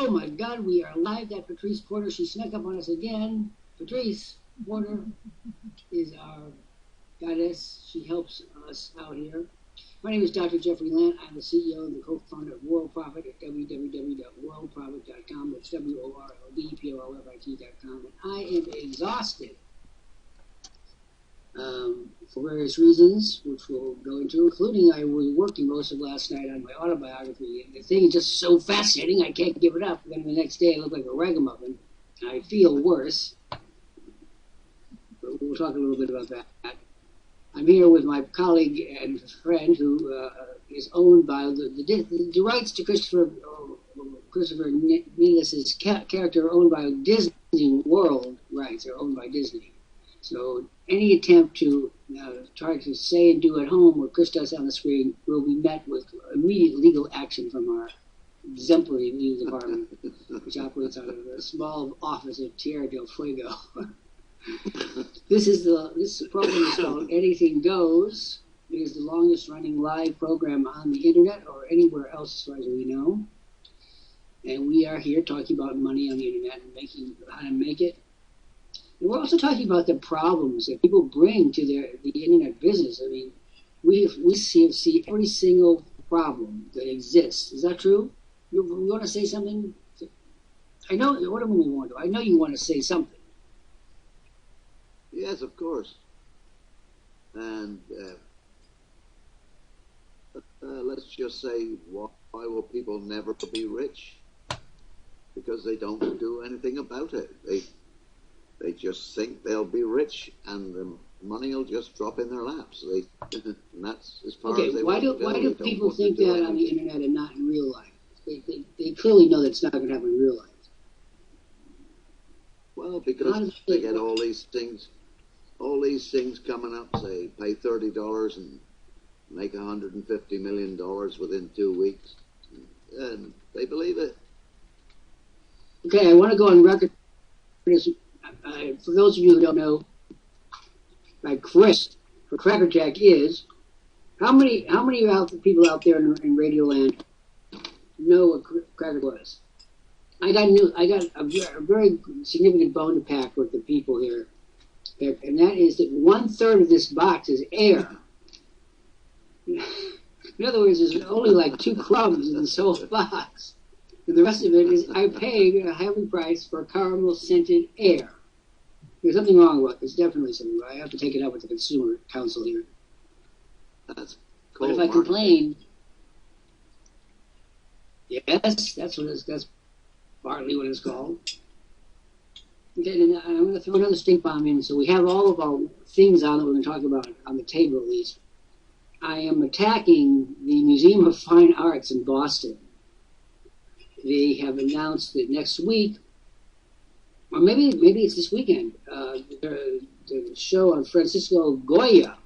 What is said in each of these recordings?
Oh my God, we are live. That Patrice Porter, she snuck up on us again. Patrice Porter is our goddess. She helps us out here. My name is Dr. Jeffrey Lant. I'm the CEO and the co-founder of Worldprofit at www.worldprofit.com. That's WORLDPOLFIT.com. And I am exhausted for various reasons, which we'll go into, including I was working most of last night on my autobiography. And the thing is just so fascinating, I can't give it up. Then the next day I look like a ragamuffin. I feel worse. But we'll talk a little bit about that. I'm here with my colleague and friend who is owned by the rights to Christopher Needless's character are owned by Disney World rights, are owned by Disney. So any attempt to try to say and do at home what Chris does on the screen will be met with immediate legal action from our exemplary legal department, which operates out of a small office at Tierra del Fuego. This program is called Anything Goes. It is the longest running live program on the internet or anywhere else as far as we know. And we are here talking about money on the internet and how to make it. And we're also talking about the problems that people bring to the internet business. I mean, we see every single problem that exists. Is that true? You want to say something? I know. What do we want to do? I know you want to say something. Yes, of course. And let's just say, why will people never be rich? Because they don't do anything about it. They just think they'll be rich, and the money will just drop in their laps. And that's as far as they why want to go. Why do people think that on the internet and not in real life? They clearly know that's not going to happen in real life. Well, because they get all these things coming up, say, pay $30 and make $150 million within 2 weeks, and they believe it. Okay, I want to go on record. For those of you who don't know, like Chris for Cracker Jack is, how many people out there in Radio Land know what Cracker was? I got a very significant bone to pack with the people here. And that is that 1/3 of this box is air. In other words, there's only like 2 crumbs in this whole box. And the rest of it is I'm paying a heavy price for caramel-scented air. There's something wrong with it. There's definitely something wrong. I have to take it up with the Consumer Council here. That's but if I complain, yes, that's partly what it's called. Okay, and I'm going to throw another stink bomb in. So we have all of our things on that we're going to talk about on the table at least. I am attacking the Museum of Fine Arts in Boston. They have announced that next week, or maybe it's this weekend, the show on Francisco Goya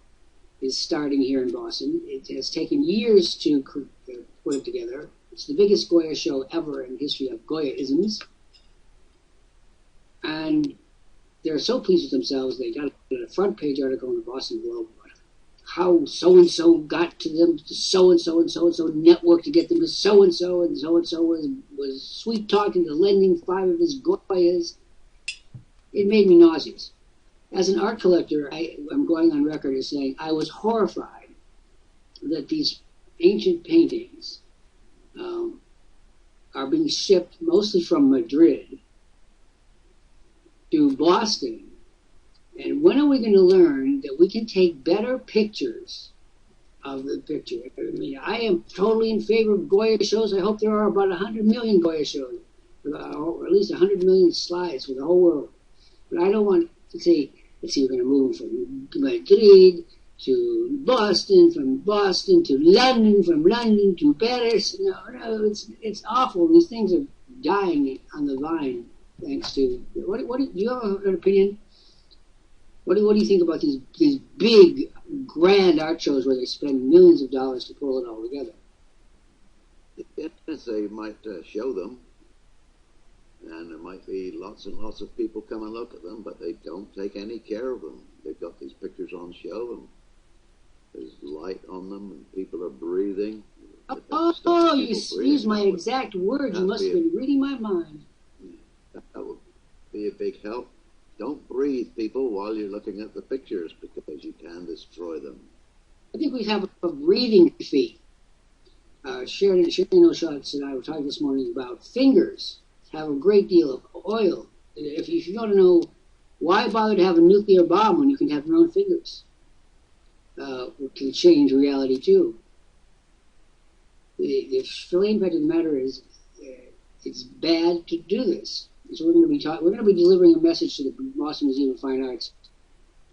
is starting here in Boston. It has taken years to put it together. It's the biggest Goya show ever in the history of Goyaisms. And they're so pleased with themselves, they got a front page article in the Boston Globe about how so-and-so got to them, so-and-so and so-and-so network to get them to so-and-so, and so-and-so was sweet-talking to lending 5 of his Goyas. It made me nauseous. As an art collector, I'm going on record as saying I was horrified that these ancient paintings are being shipped mostly from Madrid to Boston. And when are we going to learn that we can take better pictures of the picture? I mean, I am totally in favor of Goya shows. I hope there are about 100 million Goya shows, or at least 100 million slides for the whole world. But I don't want to say, let's see, we're going to move from Madrid to Boston, from Boston to London, from London to Paris. No, it's awful. These things are dying on the vine. Thanks to do you have an opinion? What do you think about these big, grand art shows where they spend millions of dollars to pull it all together? Yes, they might show them, and there might be lots and lots of people come and look at them, but they don't take any care of them. They've got these pictures on show, and there's light on them, and people are breathing. Oh, you used my exact words. You must have been reading my mind. That would be a big help. Don't breathe, people, while you're looking at the pictures, because you can destroy them. I think we have a breathing fee. Sharon O'Shots and I were talking this morning about fingers have a great deal of oil. If you want to know why bother to have a nuclear bomb when you can have your own fingers, it can change reality too. The plain fact of the matter is, it's bad to do this. So we're going to be delivering a message to the Boston Museum of Fine Arts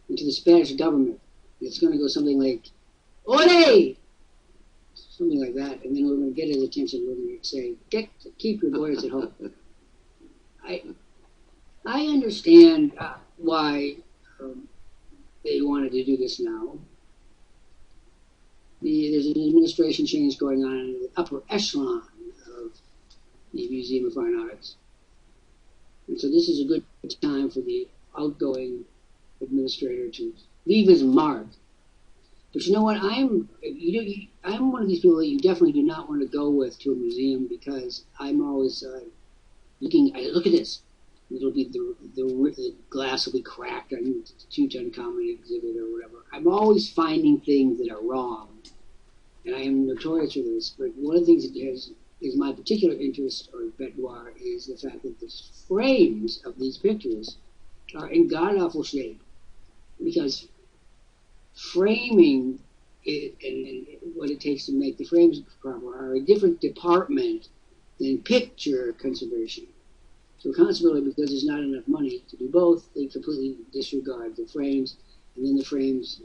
and to the Spanish government. It's going to go something like, "Ole!" Something like that, and then we're going to get his attention. We're going to say, "Keep your boys at home." I understand why they wanted to do this now. There's an administration change going on in the upper echelon of the Museum of Fine Arts. And so this is a good time for the outgoing administrator to leave his mark. But you know what? I'm one of these people that you definitely do not want to go with to a museum, because I'm always look at this. It'll be the glass will be cracked on the Tutankhamun exhibit or whatever. I'm always finding things that are wrong, and I am notorious for this. But one of the things that is my particular interest or bête noire is the fact that the frames of these pictures are in god-awful shape, because framing it and what it takes to make the frames proper are a different department than picture conservation. So consequently, because there's not enough money to do both, they completely disregard the frames, and then the frames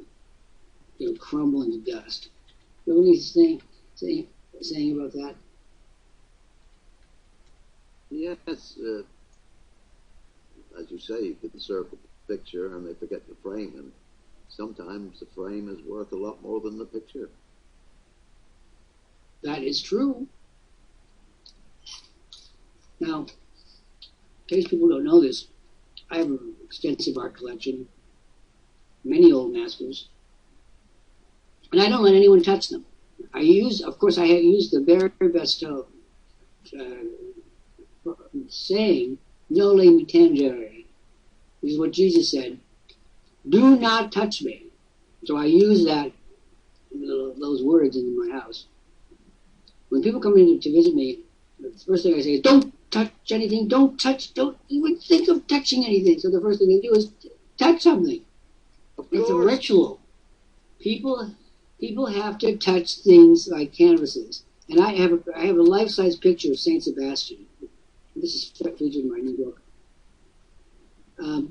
crumble into dust. You know what he's saying about that? Yes, as you say, you could insert the picture and they forget the frame, and sometimes the frame is worth a lot more than the picture. That is true. Now, in case people don't know this, I have an extensive art collection, many old masters, and I don't let anyone touch them. I have used the very best saying, "Noli me tangere." This is what Jesus said: "Do not touch me." So I use those words in my house. When people come in to visit me, the first thing I say is, "Don't touch anything. Don't even think of touching anything." So the first thing they do is touch something. It's a ritual. People have to touch things like canvases. And I have a life-size picture of Saint Sebastian. This is featured in my new book.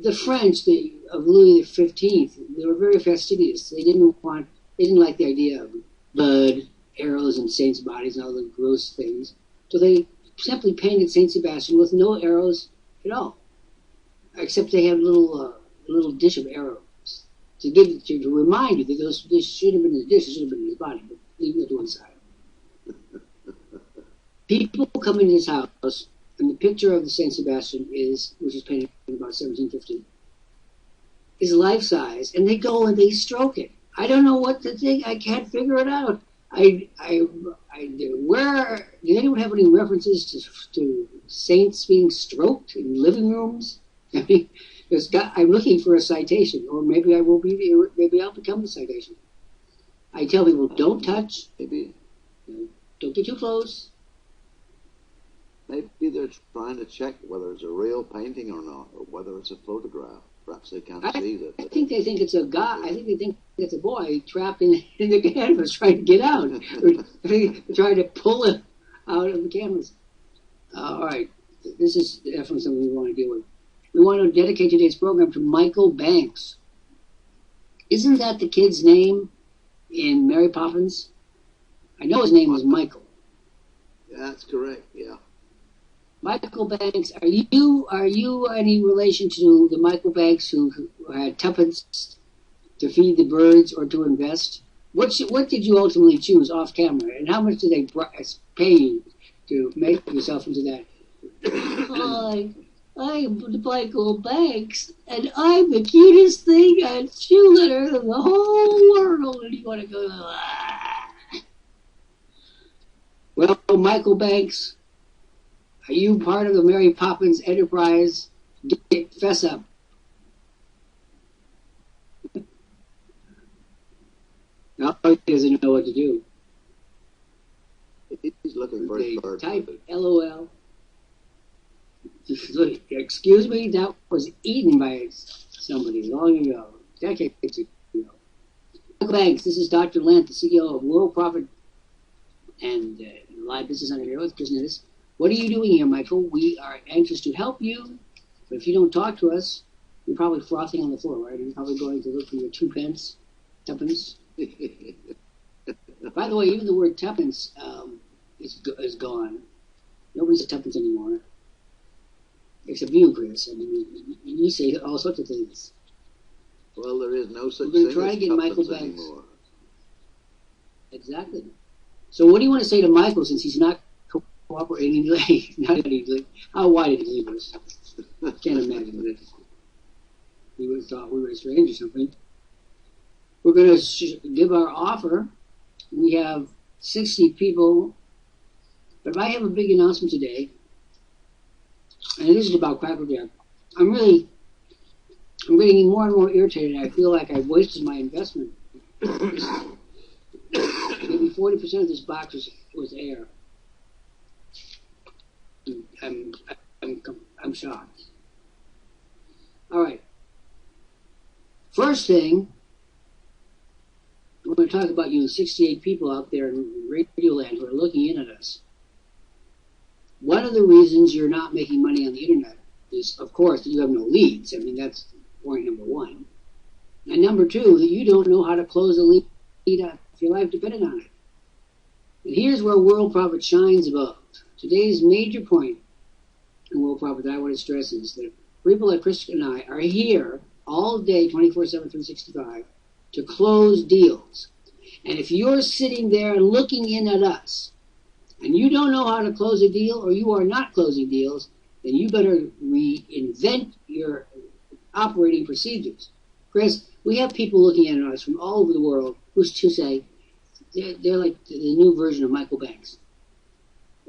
The French of Louis XV, they were very fastidious. They didn't like the idea of blood, arrows, and saints' bodies and all the gross things. So they simply painted Saint Sebastian with no arrows at all, except they had a little dish of arrows to remind you that this should have been in the dish, it should have been in his body, but leave it to one side. People come into his house, and the picture of the Saint Sebastian which was painted in about 1750, is life-size, and they go and they stroke it. I don't know what to think. I can't figure it out. Did anyone have any references to saints being stroked in living rooms? I mean, I'm looking for a citation, or maybe I will be. Maybe I'll become the citation. I tell people, don't touch. Maybe. Don't get too close. Maybe they're trying to check whether it's a real painting or not, or whether it's a photograph. Perhaps they can't see that. I think they think it's a guy. I think they think it's a boy trapped in the canvas trying to get out. Trying to pull it out of the canvas. All right. This is definitely something we want to deal with. We want to dedicate today's program to Michael Banks. Isn't that the kid's name in Mary Poppins? I know his name was Michael. Yeah, that's correct, yeah. Michael Banks, are you any relation to the Michael Banks who had tuppence to feed the birds or to invest? What did you ultimately choose off camera, and how much did they pay you to make yourself into that? I'm Michael Banks, and I'm the cutest thing on shoe litter in the whole world. And you want to go? Well, Michael Banks, are you part of the Mary Poppins Enterprise? Fess up. No, he doesn't know what to do. He's looking for They a bird. type LOL. Excuse me, that was eaten by somebody long ago, decades ago. Michael Banks, this is Dr. Lant, the CEO of Worldprofit and Live Business Under here with Chris Nettis. What are you doing here, Michael? We are anxious to help you, but if you don't talk to us, you're probably frothing on the floor, right? You're probably going to look for your tuppence. By the way, even the word tuppence is gone. Nobody says tuppence anymore. Except you, Chris. I mean, you say all sorts of things. Well, there is no such We're going thing to try as to get Michael tuppence Banks. anymore. Exactly. So what do you want to say to Michael since he's not cooperating? Not easily. How why did he leave us? Can't imagine that he would have thought we were strange or something. We're going to give our offer. We have 60 people, but I have a big announcement today, and this is about Cracker Jack. I'm getting more and more irritated. I feel like I've wasted my investment. Maybe 40% of this box was air. I'm shocked. All right. First thing, we're going to talk about you 68 people out there in Radio Land who are looking in at us. One of the reasons you're not making money on the internet is, of course, that you have no leads. I mean, that's point number one. And number two, that you don't know how to close a lead if your life depended on it. And here's where Worldprofit shines above. Today's major point in Worldprofit that I want to stress is that people like Chris and I are here all day, 24/7, 365, to close deals. And if you're sitting there looking in at us, and you don't know how to close a deal, or you are not closing deals, then you better reinvent your operating procedures. Chris, we have people looking at us from all over the world who say, they're like the new version of Michael Banks.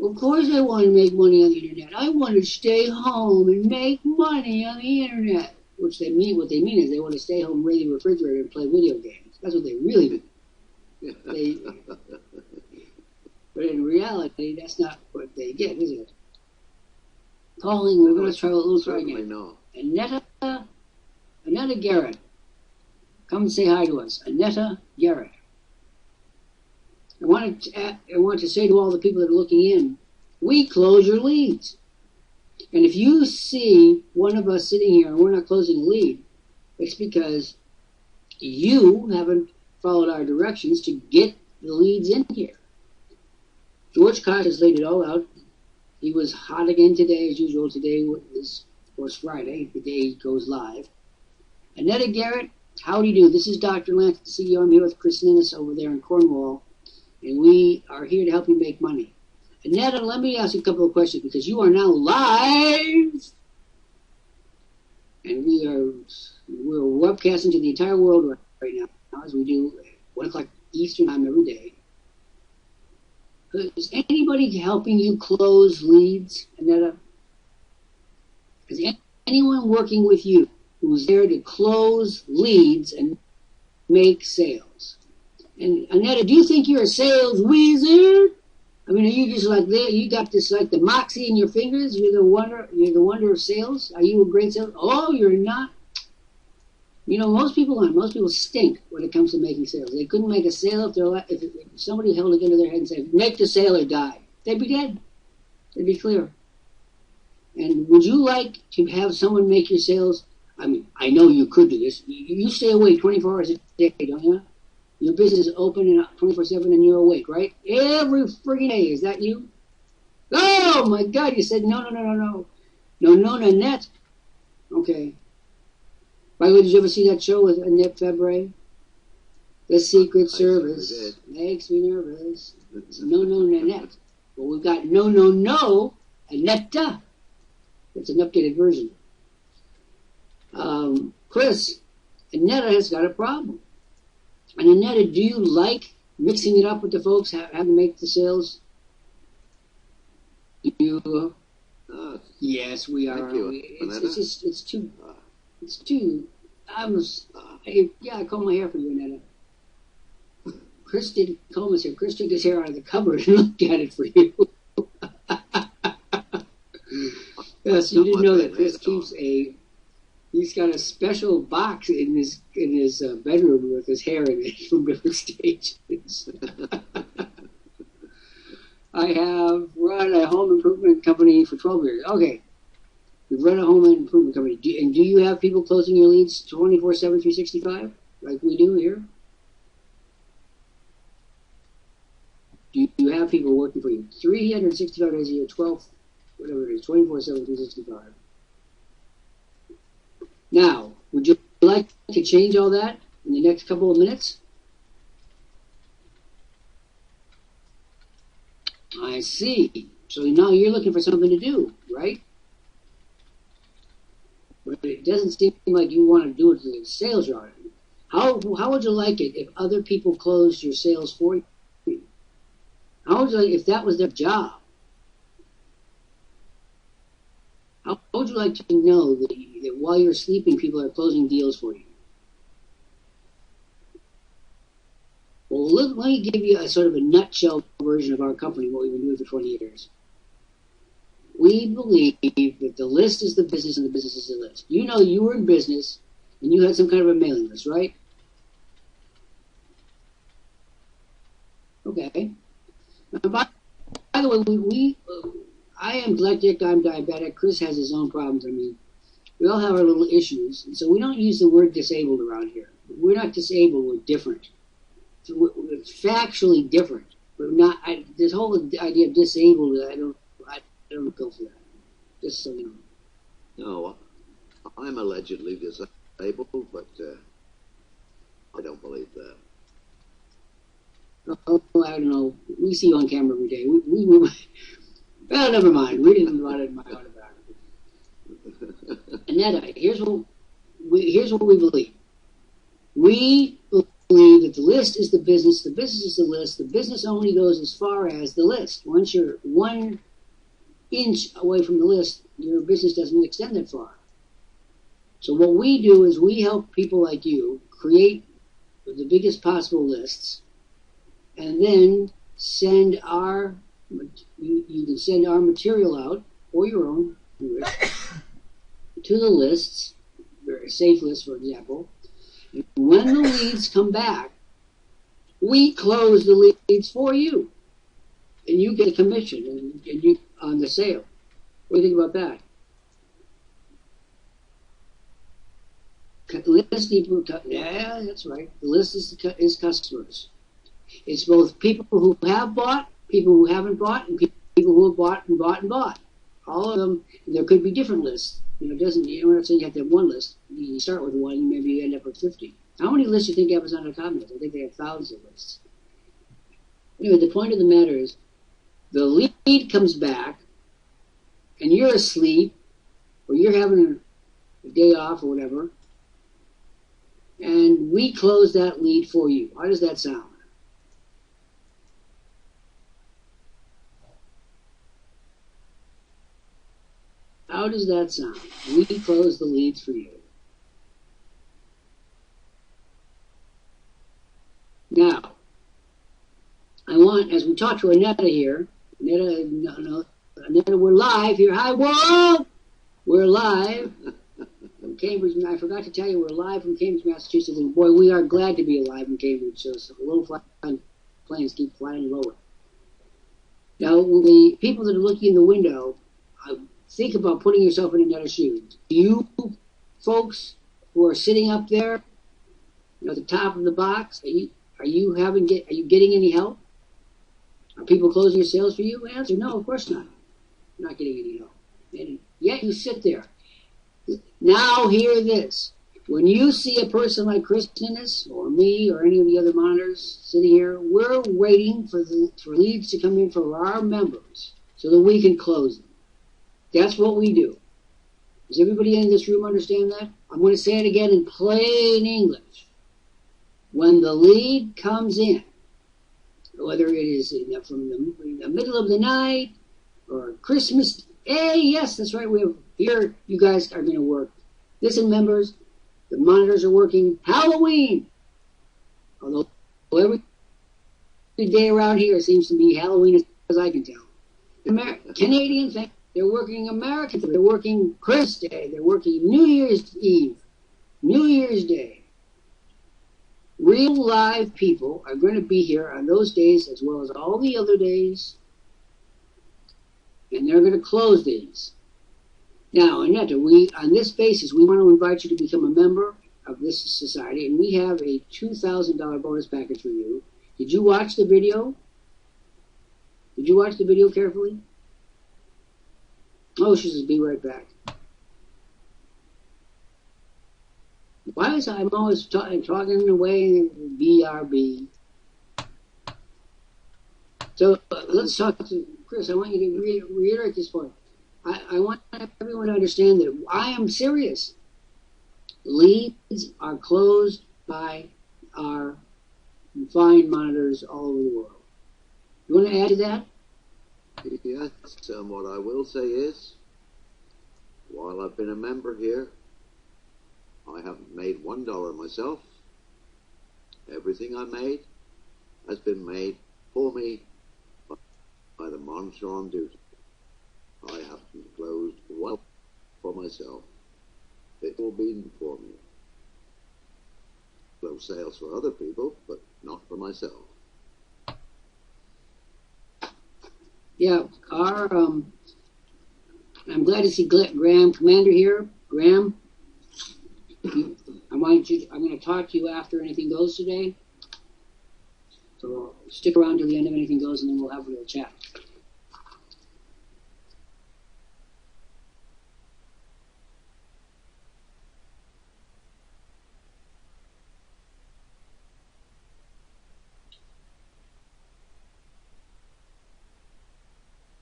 Of course I want to make money on the internet. I want to stay home and make money on the internet. What they mean is they want to stay home, raise the refrigerator, and play video games. That's what they really mean. But in reality, that's not what they get, is it? Calling, we're going to try a little try again. No. Annetta Garrett. Come and say hi to us. Annetta Garrett. I want to say to all the people that are looking in, we close your leads. And if you see one of us sitting here and we're not closing a lead, it's because you haven't followed our directions to get the leads in here. George Koch has laid it all out. He was hot again today, as usual. Today was, of course, Friday, the day he goes live. Annetta Garrett, how do you do? This is Dr. Lant, the CEO. I'm here with Chris Nettis over there in Cornwall, and we are here to help you make money. Annetta, let me ask you a couple of questions, because you are now live, and we're webcasting to the entire world right now, as we do at 1 o'clock Eastern time every day. Is anybody helping you close leads, Annetta? Is anyone working with you who's there to close leads and make sales? And Annetta, do you think you're a sales wizard? I mean, are you just like there? You got this like the moxie in your fingers. You're the wonder of sales. Are you a great sales? Oh, you're not. You know, most people stink when it comes to making sales. They couldn't make a sale if somebody held a gun to their head and said, "Make the sale or die." They'd be dead. They'd be clear. And would you like to have someone make your sales? I mean, I know you could do this. You stay awake 24 hours a day, don't you? Your business is open and 24/7 and you're awake, right? Every friggin' day. Is that you? Oh, my God. You said no. No, Nanette. Okay. By the way, did you ever see that show with Annette Fabray? The Secret Service makes me nervous. No, Nanette. Well, we've got no, Annetta. It's an updated version. Chris, Annetta has got a problem. And Annetta, do you like mixing it up with the folks, having to make the sales? you? Oh, Yes, we are. thank you, It's Annetta. just it's too Uh, it's too. Yeah, I comb my hair for you, Annetta. Chris didn't comb his hair. Chris took his hair out of the cupboard and looked at it for you. Yes, you got didn't my know that red Chris hat keeps on. a. He's got a special box in his bedroom with his hair in it from different stages. I have run a home improvement company for 12 years. Okay, you've run a home improvement company. Do you have people closing your leads 24/7, 365, like we do here? Do you have people working for you 365 days a year, 12, whatever it is, 24/7, 365? Now, would you like to change all that in the next couple of minutes? I see. So now you're looking for something to do, right? But it doesn't seem like you want to do it to the sales route. How would you like it if other people closed your sales for you? How would you like if that was their job? How would you like to know that while you're sleeping, people are closing deals for you? Well, let me give you a sort of a nutshell version of our company, what we've been doing for 20 years. We believe that the list is the business and the business is the list. You know, you were in business and you had some kind of a mailing list, right? Okay. Now, by the way, I am dyslexic, I'm diabetic, Chris has his own problems. I mean, we all have our little issues, and so we don't use the word disabled around here. We're not disabled, we're different. So it's factually different. But not this whole idea of disabled, I don't go for that. Just so you know. No, I'm allegedly disabled, but I don't believe that. Oh, I don't know. We see you on camera every day. Well, never mind. Read about it in my autobiography. Annetta, here's what we believe. We believe that the list is the business is the list. The business only goes as far as the list. Once you're 1 inch away from the list, your business doesn't extend that far. So what we do is we help people like you create the biggest possible lists, and then send you can send our material out, or your own, to the lists, Safelist, for example. And when the leads come back, we close the leads for you, and you get a commission and you on the sale. What do you think about that? List people, yeah, that's right. The list is customers. It's both people who have bought, people who haven't bought, and people who have bought and bought and bought. All of them. And there could be different lists. You're not saying you have to have one list. You start with one, and maybe you end up with 50. How many lists do you think Amazon.com has? I think they have thousands of lists. Anyway, the point of the matter is, the lead comes back, and you're asleep, or you're having a day off or whatever, and we close that lead for you. How does that sound? How does that sound? We close the leads for you. Now, I want, as we talk to Annetta here, Annetta, we're live here. Hi, world! We're live from Cambridge. I forgot to tell you, we're live from Cambridge, Massachusetts. And boy, we are glad to be alive in Cambridge. So little planes keep flying lower. Now, the people that are looking in the window, think about putting yourself in Annetta's shoes. You folks who are sitting up there, at the top of the box, are you getting any help? Are people closing your sales for you? Answer: no, of course not. You're not getting any help. And yet you sit there. Now hear this. When you see a person like Chris Innes or me or any of the other monitors sitting here, we're waiting for leads to come in from our members so that we can close them. That's what we do. Does everybody in this room understand that? I'm going to say it again in plain English. When the lead comes in, whether it is from the middle of the night, or Christmas. Hey, yes, that's right. We have here. You guys are going to work. Listen, members, the monitors are working. Halloween. Although every day around here seems to be Halloween, as far as I can tell. Canadian thing. They're working American. They're working Christmas Day. They're working New Year's Eve, New Year's Day. Real live people are going to be here on those days as well as all the other days, and they're going to close these. Now, Annette, on this basis, we want to invite you to become a member of this society, and we have a $2,000 bonus package for you. Did you watch the video? Did you watch the video carefully? Oh, she says, be right back. Why is I'm always talking away BRB? So let's talk to Chris. I want you to reiterate this point. I want everyone to understand that I am serious. Leads are closed by our fine monitors all over the world. You want to add to that? Yes, and what I will say is, while I've been a member here, I haven't made $1 myself. Everything I made has been made for me by the monitor on duty. I haven't closed one for myself. It's all been for me. Close sales for other people, but not for myself. Yeah, I'm glad to see Graham Commander here. Graham, I'm going to talk to you after Anything Goes today. So stick around till the end of Anything Goes, and then we'll have a little chat.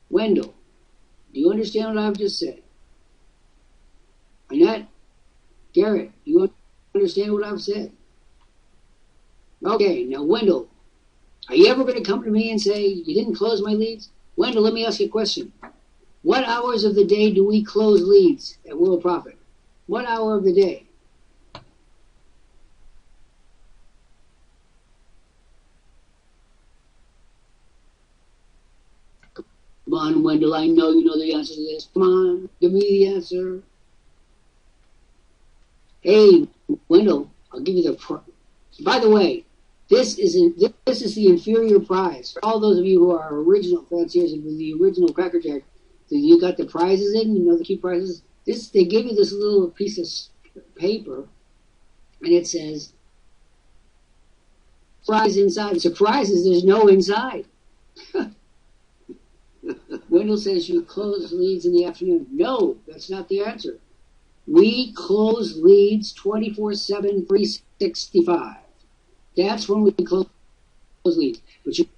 Wendell, do you understand what I've just said? Annette, Garrett, do you understand what I've said? Okay, now Wendell, are you ever going to come to me and say, you didn't close my leads? Wendell, let me ask you a question. What hours of the day do we close leads at World Profit? What hour of the day? Come on, Wendell, I know you know the answer to this. Come on, give me the answer. Hey, Wendell, I'll give you the... By the way, this is the inferior prize. For all those of you who are original fanciers of the original Cracker Jack, so you got the prizes in, you know the key prizes. They give you this little piece of paper, and it says, prize inside. Surprise is there's no inside. Wendell says you close leads in the afternoon. No, that's not the answer. We close leads 24/7, 365. That's when we close leads. But you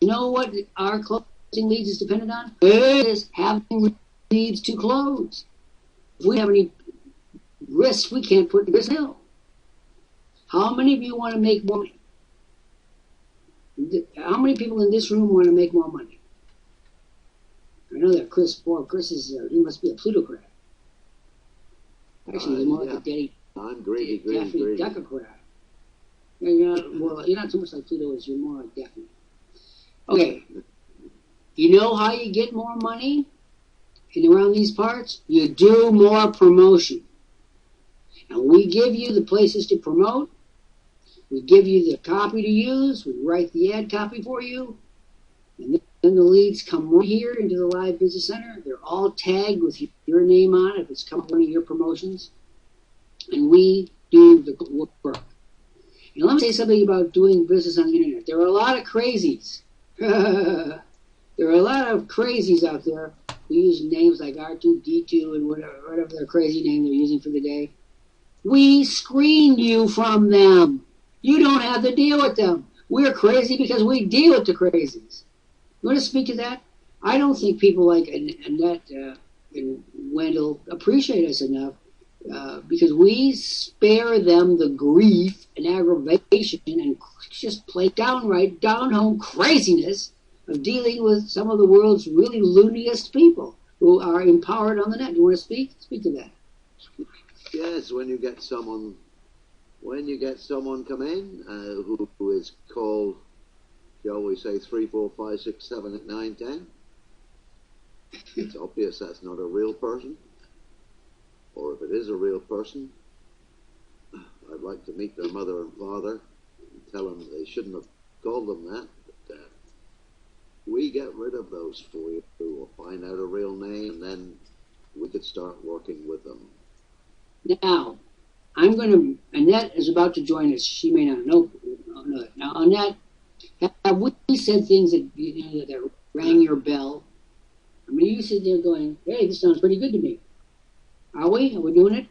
know what our closing leads is dependent on? It is having leads to close. If we have any risks, we can't put this hill. How many of you want to make more money? How many people in this room want to make more money? I know that Chris is, he must be a plutocrat. Actually, he's more like a Daddy. I'm greedy. Decocrat. You're not so much like Pluto as you're more like Daphne. Okay. You know how you get more money around these parts? You do more promotion. And we give you the places to promote. We give you the copy to use. We write the ad copy for you. And then the leads come right here into the live business center. They're all tagged with your name on it if it's come from one of your promotions. And we do the work. And let me say something about doing business on the internet. There are a lot of crazies. There are a lot of crazies out there who use names like R2D2 and whatever their crazy name they're using for the day. We screened you from them. You don't have to deal with them. We're crazy because we deal with the crazies. You want to speak to that? I don't think people like Annette and Wendell appreciate us enough because we spare them the grief and aggravation and just play downright down-home craziness of dealing with some of the world's really looniest people who are empowered on the net. Do you want to speak? Speak to that. Yes, when you get someone come in who is called, shall we say, 3, 4, 5, 6, 7, 8, 9, 10, it's obvious that's not a real person. Or if it is a real person, I'd like to meet their mother and father and tell them they shouldn't have called them that. But we get rid of those for you. We'll find out a real name, and then we could start working with them. Now, Annette is about to join us. She may not know. Now, Annette, have we said things that, that rang your bell? I mean, you sit there going, hey, this sounds pretty good to me. Are we? Are we doing it?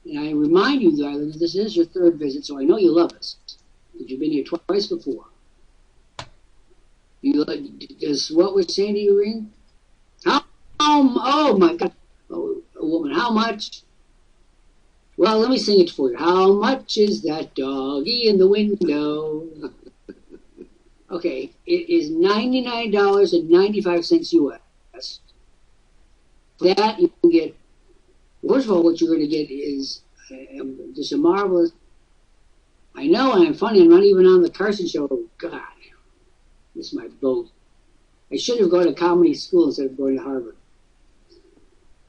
And I remind you, darling, that this is your third visit, so I know you love us. Because you've been here twice before. Does what we're saying to you ring? Oh my God. Oh, a woman, how much? Well, let me sing it for you. How much is that doggy in the window? Okay, it is $99.95 US. For that, you can get, first of all, what you're going to get is just a marvelous, I know I'm funny, I'm not even on the Carson show. God, this is my boat. I should have gone to comedy school instead of going to Harvard.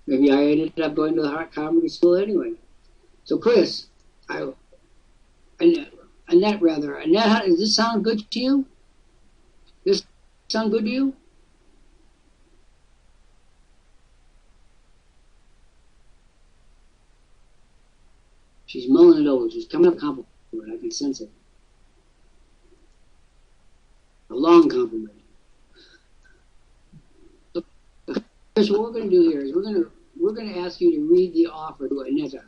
Maybe I ended up going to the comedy school anyway. So, Chris, Annette, does this sound good to you? Does this sound good to you? She's mulling it over. She's coming up with a compliment. I can sense it. A long compliment. So, Chris, what we're going to do here is we're going to ask you to read the offer to Annette.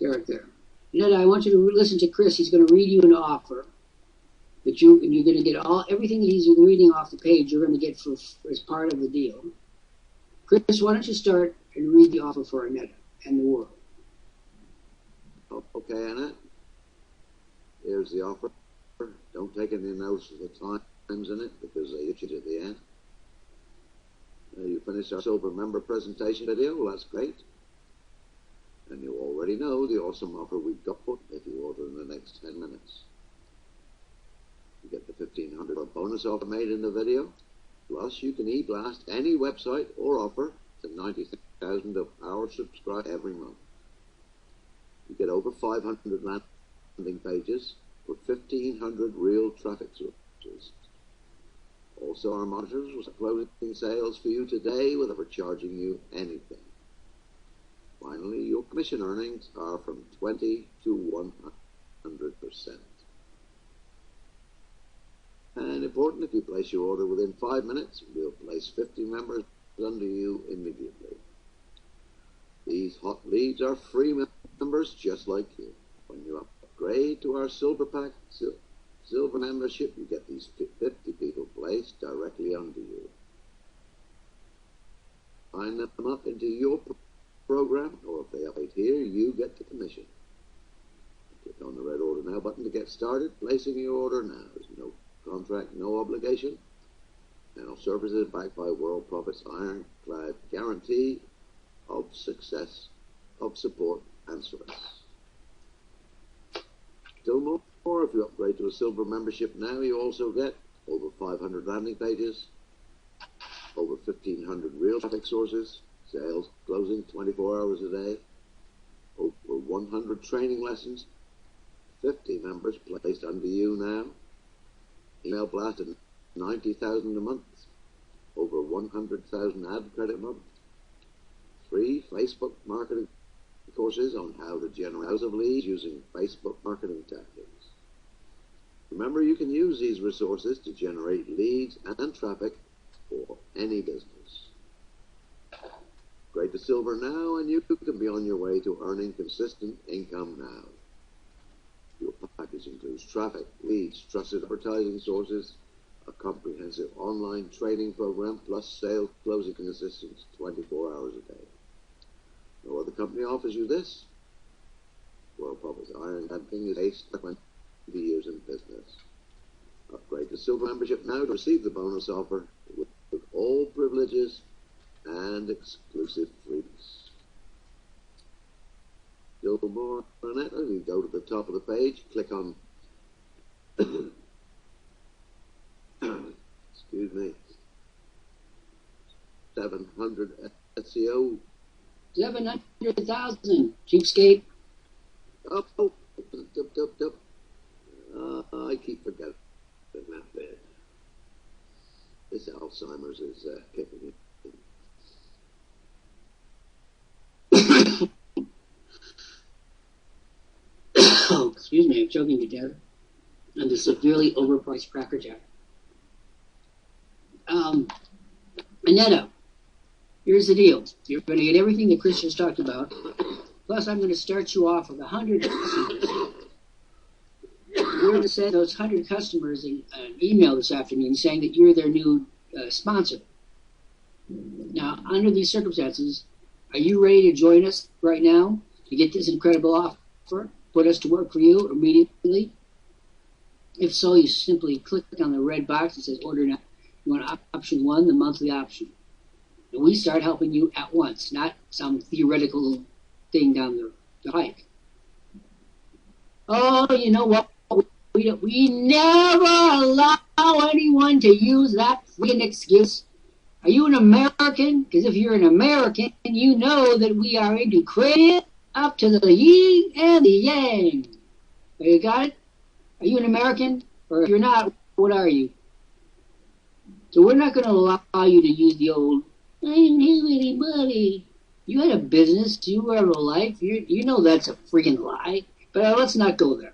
Derek there. Annette, I want you to listen to Chris. He's going to read you an offer that you're going to get everything that he's reading off the page. You're going to get as part of the deal. Chris, why don't you start and read the offer for Annette and the world? Okay, Annette. Here's the offer. Don't take any notes of the times in it because they hit you at the end. You finished our silver member presentation video. Well, that's great. And you already know the awesome offer we've got if you order in the next 10 minutes. You get the $1,500 bonus offer made in the video. Plus, you can e-blast any website or offer to 90,000 of our subscribers every month. You get over 500 landing pages for 1,500 real traffic sources. Also, our monitors will closing sales for you today without charging you anything. Finally, your commission earnings are from 20 to 100%. And important, if you place your order within 5 minutes, we'll place 50 members under you immediately. These hot leads are free members just like you. When you upgrade to our Silver Pack Silver membership, you get these 50 people placed directly under you. Sign them up into your program, or if they update here, you get the commission. Click on the red Order Now button to get started. Placing your order now. There's no contract, no obligation. Now, services backed by Worldprofit's ironclad guarantee of success, of support, and service. Still more, if you upgrade to a silver membership now, you also get over 500 landing pages, over 1,500 real traffic sources, sales closing 24 hours a day, over 100 training lessons, 50 members placed under you now, email blast at 90,000 a month, over 100,000 ad credit a month, 3 Facebook marketing courses on how to generate thousands of leads using Facebook marketing tactics. Remember, you can use these resources to generate leads and traffic for any business. Upgrade to silver now, and you can be on your way to earning consistent income now. Your package includes traffic, leads, trusted advertising sources, a comprehensive online training program, plus sales closing assistance 24 hours a day. No other company offers you this. Worldprofit's ironclad thing is based on 20 years in business. Upgrade to Silver membership now to receive the bonus offer with all privileges and exclusive freebies. Still more on it. You go to the top of the page, click on excuse me, 700 SEO. 700,000, cheapskate. Oh, I keep forgetting that bit. This Alzheimer's is kicking in. Oh, excuse me, I'm choking to death on the severely overpriced Cracker Jack. Annetta, here's the deal. You're going to get everything that Chris just talked about. Plus, I'm going to start you off with 100 customers. We're going to send those 100 customers an email this afternoon saying that you're their new sponsor. Now, under these circumstances, are you ready to join us right now to get this incredible offer? Put us to work for you immediately? If so, you simply click on the red box that says order now. You want option 1, the monthly option. And we start helping you at once, not some theoretical thing down the pike. Oh, you know what? We never allow anyone to use that freaking excuse. Are you an American? Because if you're an American, you know that we are into credit up to the yin and the yang. You got it? Are you an American? Or if you're not, what are you? So we're not going to allow you to use the old, I didn't have anybody. You had a business, you have a life, you know that's a freaking lie. But let's not go there.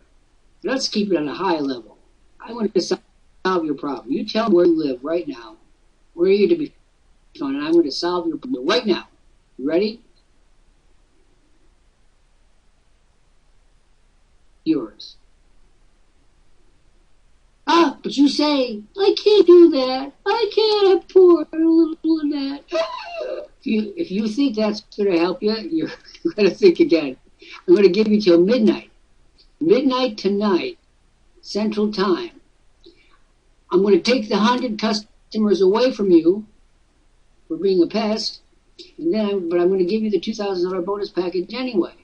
Let's keep it on a high level. I want to solve your problem. You tell me where you live right now, where you're to be found, and I'm going to solve your problem right now. You ready? Yours. Ah, but you say, I can't do that. I can't afford a little of that. If you think that's going to help you, you're going to think again. I'm going to give you till midnight. Midnight tonight, Central Time. I'm going to take the 100 customers away from you for being a pest, but I'm going to give you the $2,000 bonus package anyway.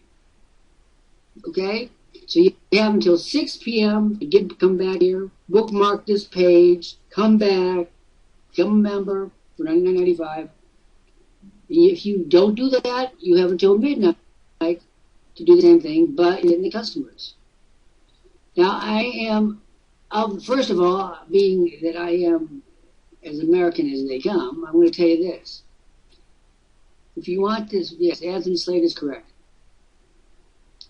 Okay? So you have until 6 p.m. to come back here, bookmark this page, come back, become a member for $99.95. If you don't do that, you have until midnight to do the same thing, but in the customers. Now, I am, first of all, being that I am as American as they come, I'm going to tell you this. If you want this, yes, Anthony Slade is correct.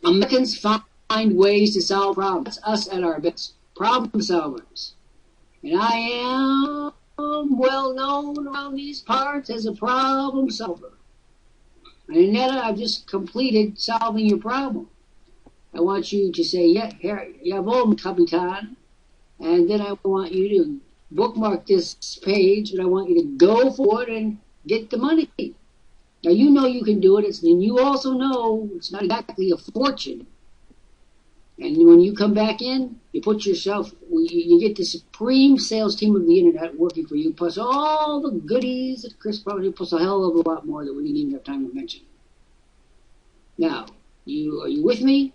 Americans find ways to solve problems. That's us at our best. Problem solvers. And I am well known around these parts as a problem solver. And Annetta, I've just completed solving your problem. I want you to say, yeah, here, jawohl, Kapitan. And then I want you to bookmark this page, and I want you to go for it and get the money. Now, you know you can do it, and you also know it's not exactly a fortune. And when you come back in, you put yourself, you get the supreme sales team of the internet working for you, plus all the goodies that Chris probably plus a hell of a lot more that we didn't even have time to mention. Now, are you with me?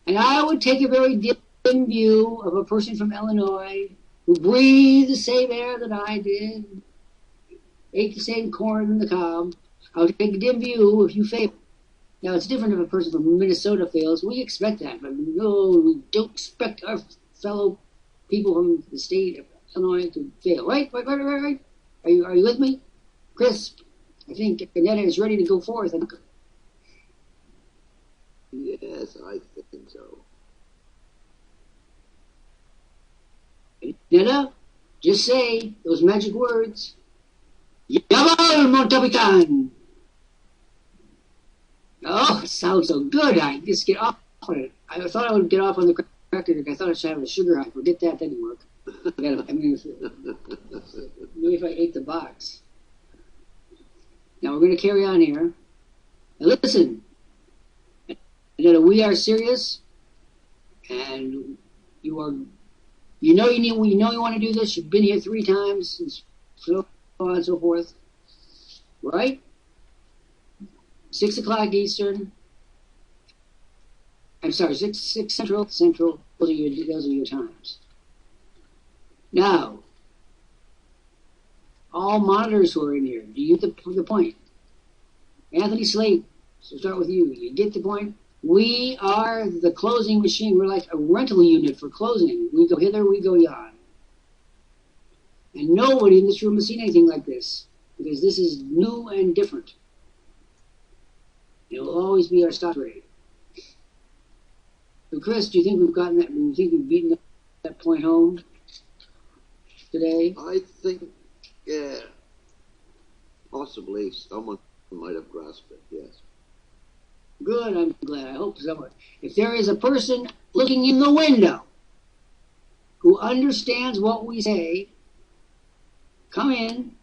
And I would take a very dim view of a person from Illinois who breathed the same air that I did, ate the same corn in the cob. I would take a dim view if you fail. Now, it's different if a person from Minnesota fails. We expect that, but no, we don't expect our fellow people from the state of Illinois to fail. Right? Right. Are you with me? Chris, I think Annetta is ready to go forth. Yes, I think so. Annetta, just say those magic words. Jawohl, mon Kapitan! Oh, it sounds so good. I just get off on it. I thought I would get off on the cracker. I thought I should have a sugar high. Forget that didn't work. Maybe if I ate the box. Now we're going to carry on here. Now listen. We are serious, and you are You know you want to do this. You've been here 3 times, and so on and so forth. Right? 6 o'clock Eastern. I'm sorry, 6 Central. Those are your times. Now, all monitors who are in here, do you get the point? Anthony Slate, so start with you. You get the point? We are the closing machine. We're like a rental unit for closing. We go hither, we go yon. And nobody in this room has seen anything like this, because this is new and different. It will always be our stock trade. So, Chris, do you think we've gotten that? Do you think we've beaten that point home today? I think, yeah, possibly someone might have grasped it, yes. Good, I'm glad. I hope someone. If there is a person looking in the window who understands what we say, come in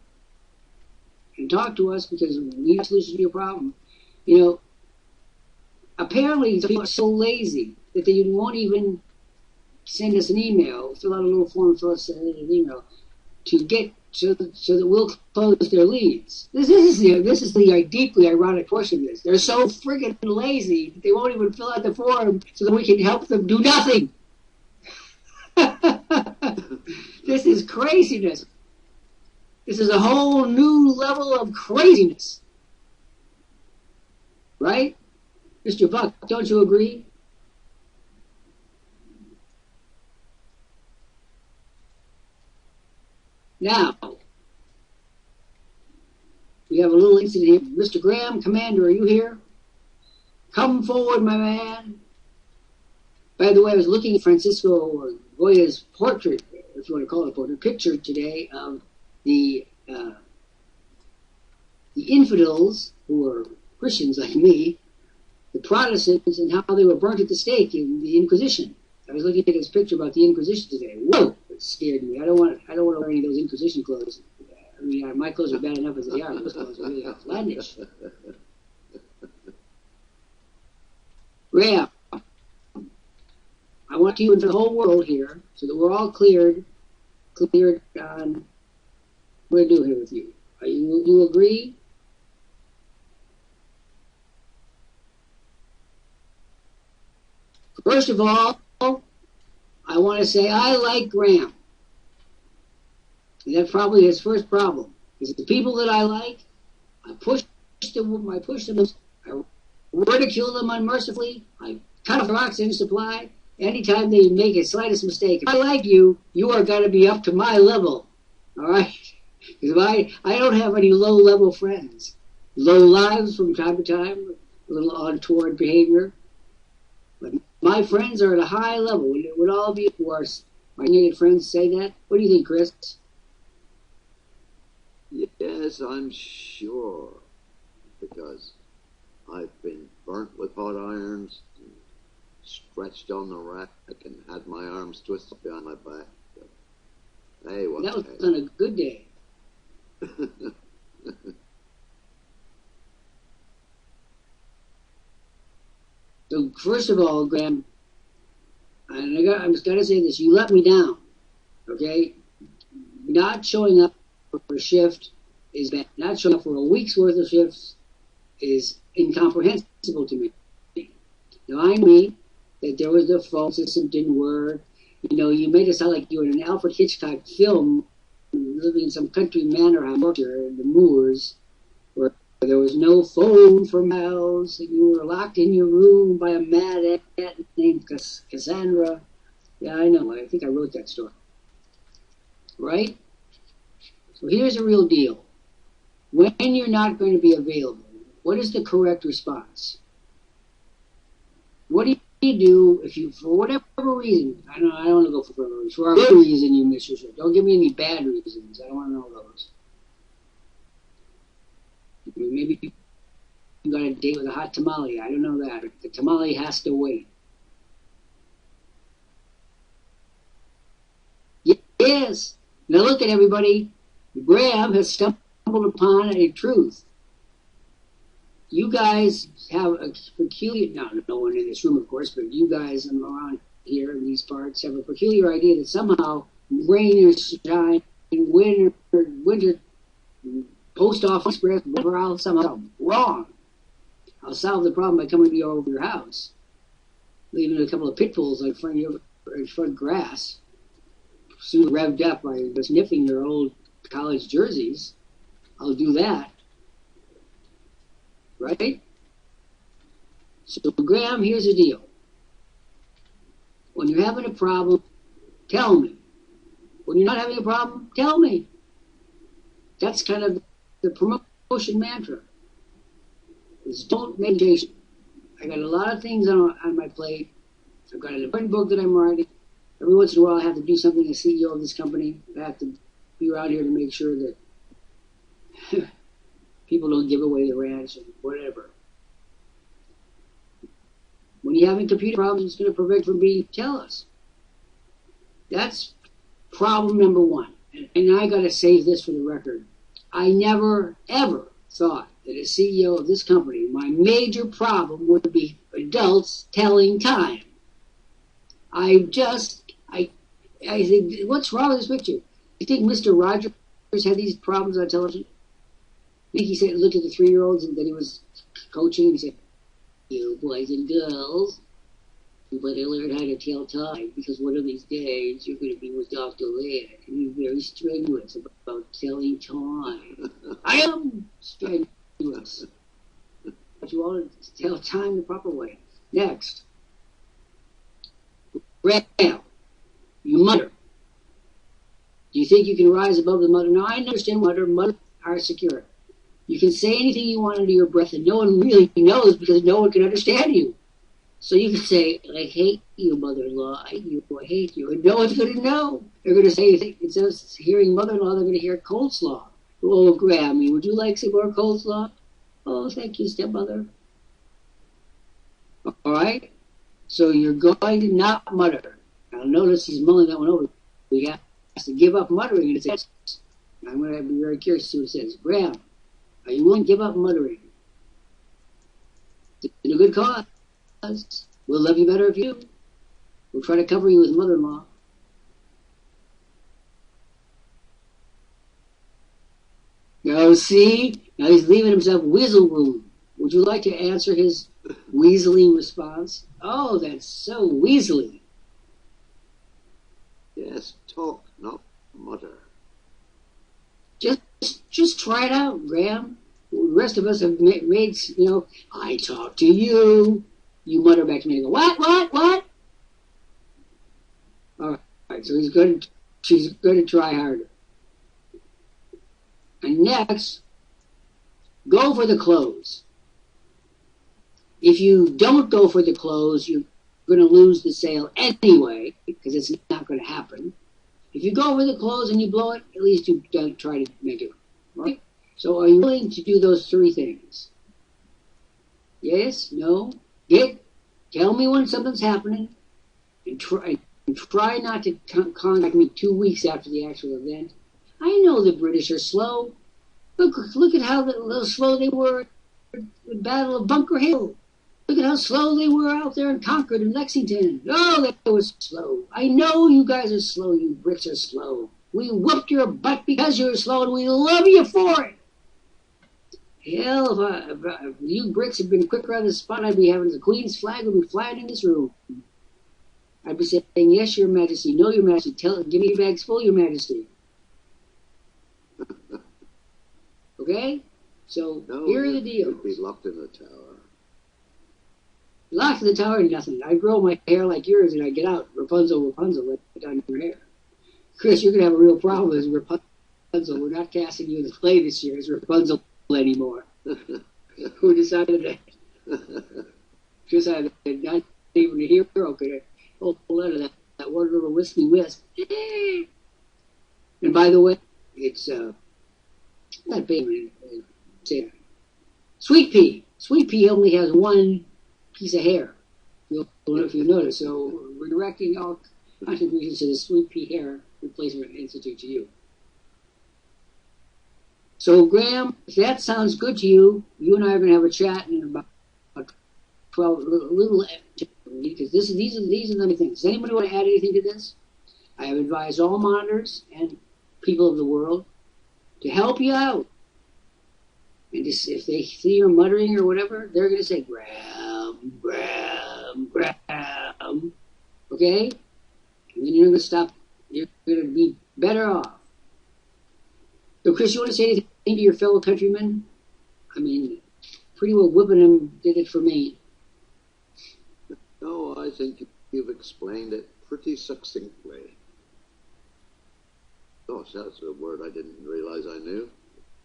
and talk to us, because we have a solution to your problem. You know, apparently people are so lazy that they won't even send us an email, fill out a little form, fill us an email to get so that we'll close their leads. This is the deeply ironic portion of this. They're so friggin' lazy that they won't even fill out the form so that we can help them do nothing. This is craziness. This is a whole new level of craziness. Right? Mr. Buck, don't you agree? Now, we have a little incident here. Mr. Graham, Commander, are you here? Come forward, my man. By the way, I was looking at Francisco Goya's portrait, if you want to call it a portrait, picture today of the infidels who were Christians like me, the Protestants, and how they were burnt at the stake in the Inquisition. I was looking at his picture about the Inquisition today. Whoa! It scared me. I don't want to wear any of those Inquisition clothes. I mean, my clothes are bad enough as they are. Those clothes are really outlandish. Graham, I want you and for the whole world here, so that we're all cleared on what to do here with you. You agree? First of all, I want to say I like Graham. And that's probably his first problem. Because the people that I like, I push them, I ridicule them unmercifully, I cut off their oxygen supply. Anytime they make a slightest mistake, if I like you, you are going to be up to my level. All right? Because I don't have any low-level friends. Low lives from time to time, a little untoward behavior. But my friends are at a high level. Would all of you who are my needed friends say that? What do you think, Chris? Yes, I'm sure. Because I've been burnt with hot irons, and stretched on the rack, and had my arms twisted behind my back. But, hey, what that was on a good day. So first of all, Graham, I'm just got to say this: you let me down. Okay, not showing up for a shift is bad. Not showing up for a week's worth of shifts is incomprehensible to me. Now I knew that there was the phone system didn't work. You know, you made it sound like you were in an Alfred Hitchcock film, living in some country manor house in the moors, where there was no phone for miles, and you were locked in your room by a mad ant named Cassandra. Yeah, I know. I think I wrote that story. Right? So here's the real deal. When you're not going to be available, what is the correct response? What do you do if you, for whatever reason, I don't want to go for whatever reason, for a good reason you miss your shift. Don't give me any bad reasons. I don't want to know those. Maybe you got a date with a hot tamale. I don't know that. The tamale has to wait. Yes. Now look at everybody. Graham has stumbled upon a truth. You guys have a peculiar, no one in this room, of course, but you guys around here in these parts have a peculiar idea that somehow rain or shine, winter, post office express, whatever, I'll somehow wrong. I'll solve the problem by coming to your house, leaving a couple of pitfalls in front of your front grass, soon revved up by sniffing your old college jerseys. I'll do that. Right? So, Graham, here's the deal. When you're having a problem, tell me. When you're not having a problem, tell me. That's kind of the promotion mantra. Is don't make meditation. I got a lot of things on my plate. I've got an important book that I'm writing. Every once in a while I have to do something as CEO of this company. I have to be around here to make sure that people don't give away the ranch and whatever. When you're having computer problems, it's going to prevent from being, tell us. That's problem number one. And I got to save this for the record. I never, ever thought that as CEO of this company, my major problem would be adults telling time. I think, what's wrong with this picture? You think Mr. Rogers had these problems on television? I think he said, looked at the 3-year-olds and then he was coaching and he said, you boys and girls, you better learn how to tell time because one of these days you're going to be with Dr. Lant and he's very strenuous about telling time. I am strenuous. But you want to tell time the proper way. Next. Graham, you mutter. Do you think you can rise above the mutter? Now, I understand mutter are secure. You can say anything you want under your breath, and no one really knows because no one can understand you. So you can say, I hate you, mother-in-law. I hate you. And no one's going to know. They're going to say, instead of hearing mother-in-law, they're going to hear coleslaw. Oh, Grammy, would you like some more coleslaw? Oh, thank you, stepmother. All right? So you're going to not mutter. Now notice he's mulling that one over. We have to give up muttering. And it says, I'm going to be very curious to see what it says. Graham, are you willing to give up muttering? It's a good cause. We'll love you better if you do. We'll try to cover you with mother-in-law. Now see? Now he's leaving himself whistle room. Would you like to answer his weaselly response? Oh, that's so weaselly. Yes, talk, not mutter. Just try it out, Graham. The rest of us have made, I talk to you. You mutter back to me and go, what? All right, so she's going to try harder. And next, go for the close. If you don't go for the close, you're going to lose the sale anyway, because it's not going to happen. If you go for the close and you blow it, at least you don't try to make it right. So are you willing to do those 3 things? Yes? No? Tell me when something's happening, and try not to contact me 2 weeks after the actual event. I know the British are slow. Look at how slow they were at the Battle of Bunker Hill. Look at how slow they were out there in Concord and Lexington. Oh, that was slow. I know you guys are slow. You Brits are slow. We whooped your butt because you were slow, and we love you for it. Hell, if you Brits had been quicker on the spot, I'd be having the Queen's flag would be flying in this room. I'd be saying, yes, Your Majesty. No, Your Majesty. Give me your bags full, Your Majesty. Okay? So, here's the deal. You'd be locked in the tower. Locked in the tower, nothing. I grow my hair like yours, and I get out. Rapunzel, let down your hair. Chris, you're going to have a real problem with Rapunzel. We're not casting you in the play this year as Rapunzel anymore. Who decided that? Not even a hero could hold out of that one little whiskey whisk. And by the way, it's not big. Sweet pea. Sweet pea only has one piece of hair. If you notice, so we're directing all contributions to the Sweet Pea Hair Replacement Institute to you. So, Graham, if that sounds good to you, you and I are going to have a chat in about 12, a little because these are the things. Does anybody want to add anything to this? I have advised all monitors and people of the world to help you out. And just, if they see you're muttering or whatever, they're going to say, Graham, Graham, Graham. Okay? And then you're going to stop. You're going to be better off. So, Chris, you want to say anything to your fellow countrymen? I mean, pretty well whipping him did it for me. No, I think you've explained it pretty succinctly. Gosh, that's a word I didn't realize I knew.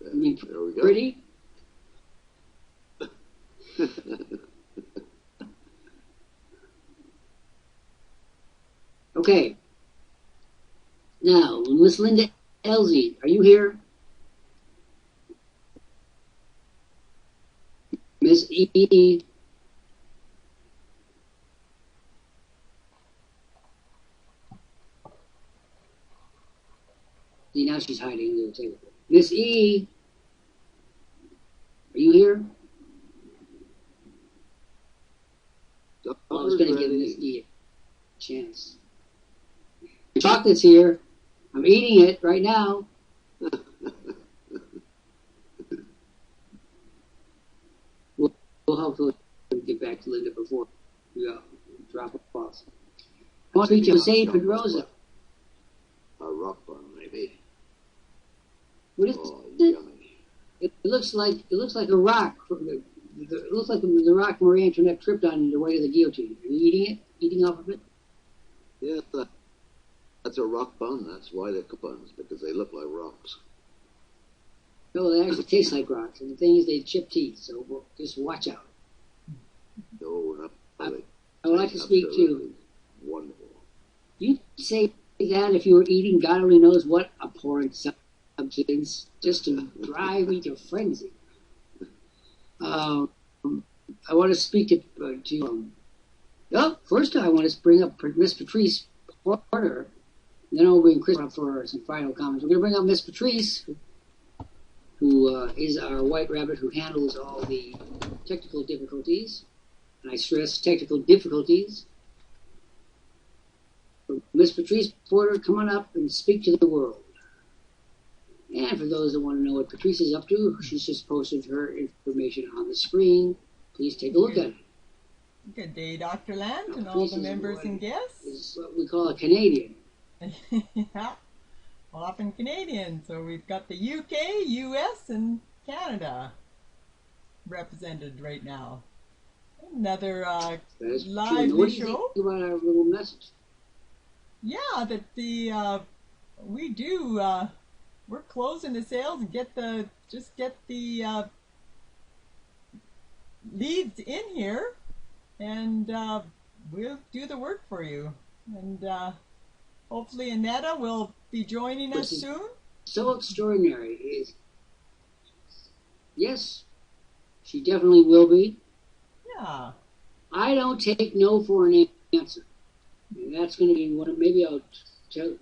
I mean, there we go. Pretty? Okay. Now, Miss Linda Elsie, are you here? Miss E. See, now she's hiding under the table. Miss E, are you here? I was going to give Miss E a chance. Chocolate's here. I'm eating it right now. We'll hopefully get back to Linda before we drop off. I want to speak to Jose Pedroza. A rock bun, maybe. What is it? Yummy. It looks like a rock. It looks like the rock Marie Antoinette tripped on the way to the guillotine. Are you eating it? Eating off of it? Yeah, that's a rock bun. That's why they're buns, because they look like rocks. No, they actually taste like rocks. And the thing is, they chip teeth, so just watch out. No, not really. I would like to speak to... Wonderful. You'd say that if you were eating God only knows what abhorrent substance, just to drive me to frenzy. I want to speak to first I want to bring up Miss Patrice Porter. Then I'll bring Chris up for some final comments. We're going to bring up Miss Patrice, who is our white rabbit who handles all the technical difficulties. And I stress technical difficulties. So Miss Patrice Porter, come on up and speak to the world. And for those that want to know what Patrice is up to, she's just posted her information on the screen. Please take a look at it. Good day, Dr. Lant, and all the members and guests. Is what we call a Canadian. Yeah, often Canadian. So we've got the UK, US, and Canada represented right now. Another live what do you show. think about our little message? Yeah, that we do. We're closing the sales and get the leads in here, and we'll do the work for you. And hopefully Annetta will be joining us soon. So extraordinary is, yes, she definitely will be. Yeah. I don't take no for an answer. And that's going to be one. Maybe I'll do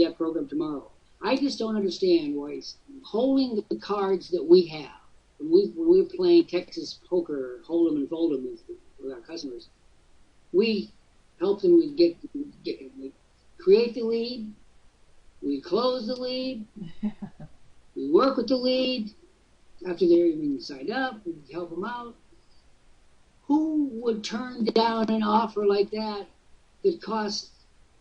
that program tomorrow. I just don't understand why it's holding the cards that we have. When we're playing Texas poker, hold 'em and fold 'em with our customers, we help them. We create the lead, we close the lead, we work with the lead after they're even signed up. We help them out. Who would turn down an offer like that costs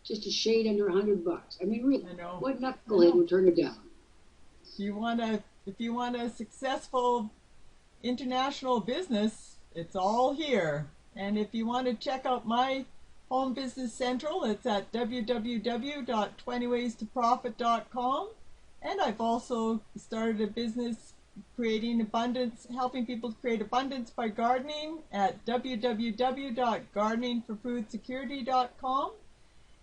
just a shade under $100? I mean, really, what knucklehead would turn it down? If you want a successful international business, it's all here. And if you want to check out my Home Business Central, it's at www.20waystoprofit.com. And I've also started a business creating abundance, helping people create abundance by gardening at www.gardeningforfoodsecurity.com.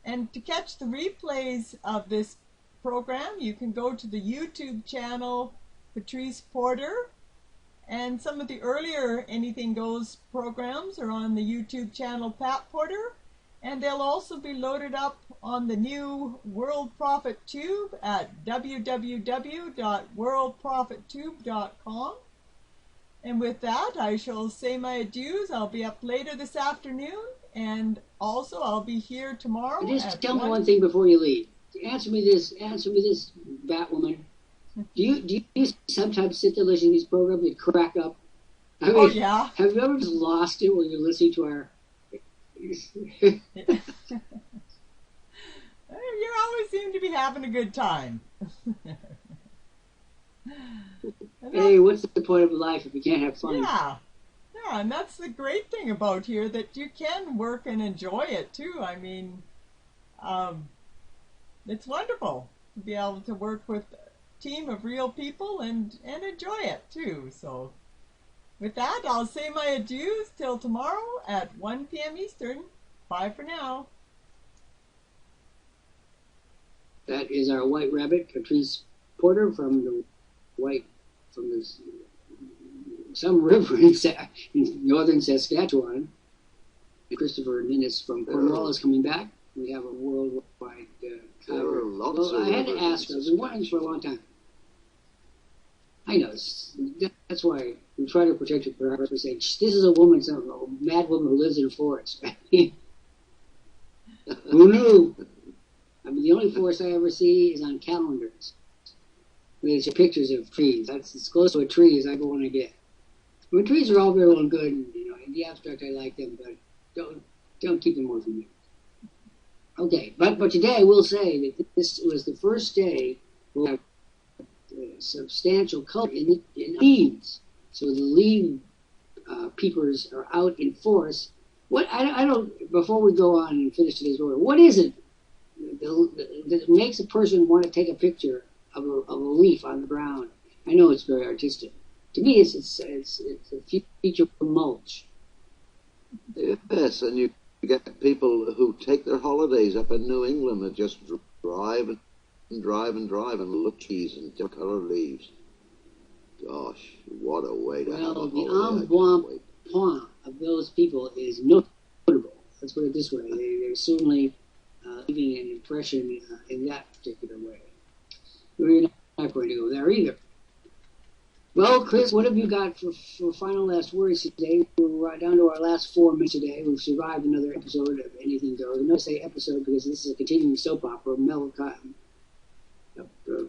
And to catch the replays of this program, you can go to the YouTube channel Patrice Porter, and some of the earlier Anything Goes programs are on the YouTube channel Pat Porter, and they'll also be loaded up on the new Worldprofit Tube at www.worldprofittube.com. And with that, I shall say my adieus. I'll be up later this afternoon, and also I'll be here tomorrow. Just tell me one thing before you leave. Answer me this, Batwoman. Do you sometimes sit there listening to these programs and crack up? I mean, oh yeah. Have you ever just lost it when you're listening to our? You always seem to be having a good time. Hey, what's the point of life if you can't have fun? Yeah, and that's the great thing about here, that you can work and enjoy it too. I mean, it's wonderful to be able to work with a team of real people and enjoy it too. So with that, I'll say my adieus till tomorrow at 1 p.m. Eastern. Bye for now. That is our white rabbit, Patrice Porter from some river in northern Saskatchewan. Christopher Ninnis from Cornwall is coming back. We have a worldwide cover. Well, I had to ask her. I've been wanting for a long time. I know. That's why we try to protect her forever. We say, this is a woman, a mad woman who lives in a forest. Who knew? I mean, the only forest I ever see is on calendars. There's pictures of trees. That's as close to a tree as I want to get. I mean, trees are all very well and good, and, in the abstract I like them, but don't keep them away from me. Okay, but today I will say that this was the first day we'll have substantial color in leaves. So the leaf peepers are out in force. What I don't. Before we go on and finish today's order, what is it that makes a person want to take a picture of a leaf on the ground? I know it's very artistic. To me, it's a feature for mulch. Yes, and you get people who take their holidays up in New England and just drive and look at trees and different color leaves. Gosh, what a way to have a holiday. Well, the embonpoint of those people is notable. Let's put it this way. They're certainly leaving an impression in that particular way. We're not going to go there either. Well, Chris, what have you got for final last words today? We're down to our last 4 minutes today. We've survived another episode of Anything Goes. I'm going to say episode because this is a continuing soap opera,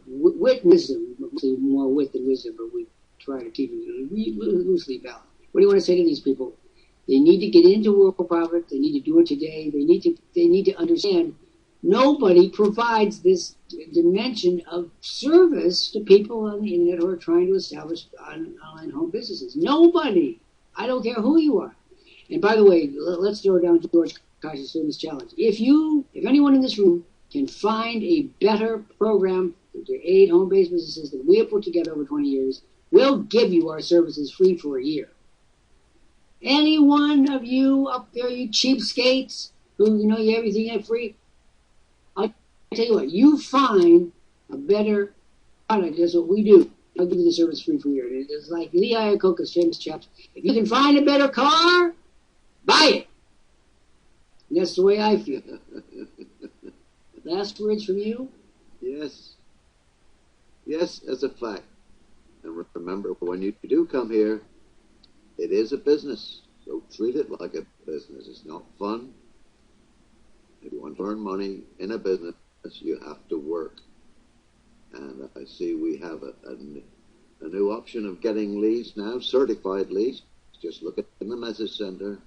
wit and wisdom, mostly more wit than wisdom, but we try to keep it loosely balanced. What do you want to say to these people? They need to get into Worldprofit. They need to do it today. They need to understand nobody provides this dimension of service to people on the internet who are trying to establish online home businesses. Nobody. I don't care who you are. And by the way, let's throw down George Kosh's famous challenge. If anyone in this room can find a better program to aid home-based businesses that we have put together over 20 years, we'll give you our services free for a year. Any one of you up there, you cheapskates, who you everything in free, I'll tell you what, you find a better product. That's what we do. I'll give you the service free for a year. It's like Lee Iacocca's famous chapter. If you can find a better car, buy it. And that's the way I feel. Last words from you? Yes. Yes, as a fact. And remember, when you do come here, it is a business. So treat it like a business. It's not fun. If you want to earn money in a business, you have to work. And I see we have a new option of getting leads now, certified leads. Just look at in the message center,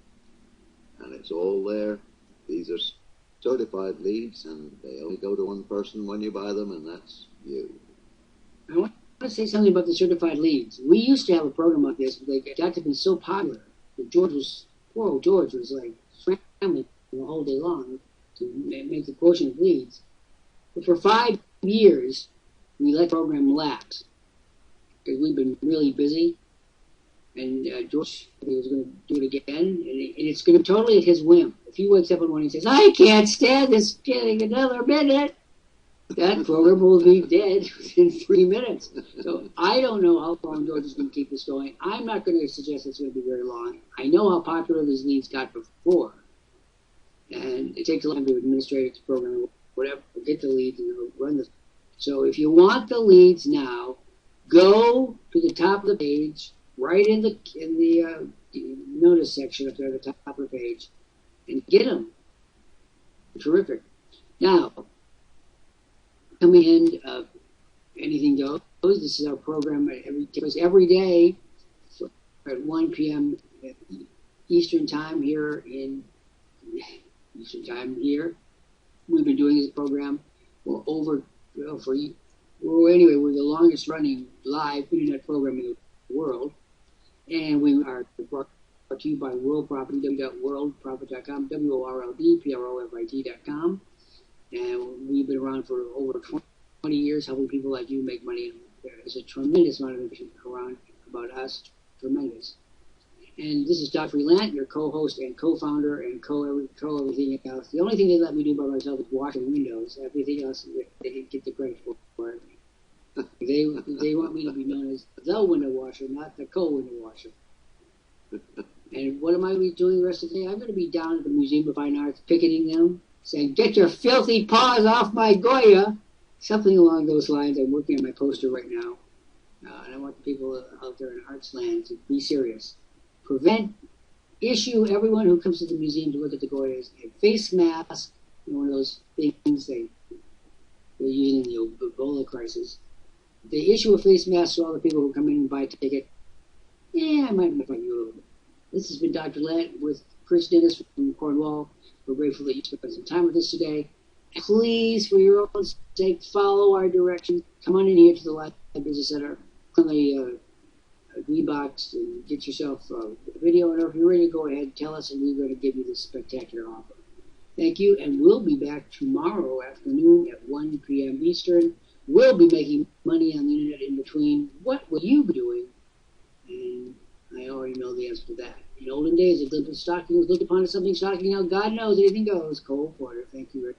and it's all there. These are certified leads, and they only go to one person when you buy them, and that's you. I want to say something about the certified leads. We used to have a program like this, but it got to be so popular that poor old George was like scrambling the whole day long to make the quotient of leads. But for 5 years, we let the program lapse because we've been really busy. And George was going to do it again, and it's going to be totally at his whim. If he wakes up in the morning and says, I can't stand this getting another minute, that program will be dead within 3 minutes. So I don't know how long George is going to keep this going. I'm not going to suggest it's going to be very long. I know how popular these leads got before. And it takes a long time to administrate the program, whatever, get the leads and run the. So if you want the leads now, go to the top of the page, right in the notice section up there at the top of the page, and get them. Terrific. Now, coming in, anything goes. This is our program every day at 1 p.m. Eastern time here in Eastern time here. We've been doing this program we're the longest running live internet program in the world, and we are brought to you by Worldprofit, www.worldprofit.com, WORLDPROFIT.com, and we've been around for over 20 years helping people like you make money. There is a tremendous amount of information around about us, tremendous. And this is Dr. Lant, your co-host and co-founder and everything else. The only thing they let me do by myself is washing windows. Everything else, they get the credit for it. They want me to be known as the window washer, not the co-window washer. And what am I going to be doing the rest of the day? I'm going to be down at the Museum of Fine Arts picketing them, saying, "Get your filthy paws off my Goya!" Something along those lines. I'm working on my poster right now. And I want the people out there in arts land to be serious. Issue everyone who comes to the museum to look at the Goyas a face mask, one of those things they're using in the Ebola crisis. They issue a face mask to all the people who come in and buy a ticket. I might invite you a little bit. This has been Dr. Lant with Chris Dennis from Cornwall. We're grateful that you spent some time with us today. Please, for your own sake, follow our direction. Come on in here to the Live Business Center. Click on the green box and get yourself a video. And if you're ready to go ahead, tell us, and we're going to give you this spectacular offer. Thank you, and we'll be back tomorrow afternoon at 1 p.m. Eastern. We'll be making money on the internet in between. What will you be doing? And I already know the answer to that. In olden days, if the stocking was looked upon as something shocking, now God knows anything goes. Cole Porter, thank you, Rick.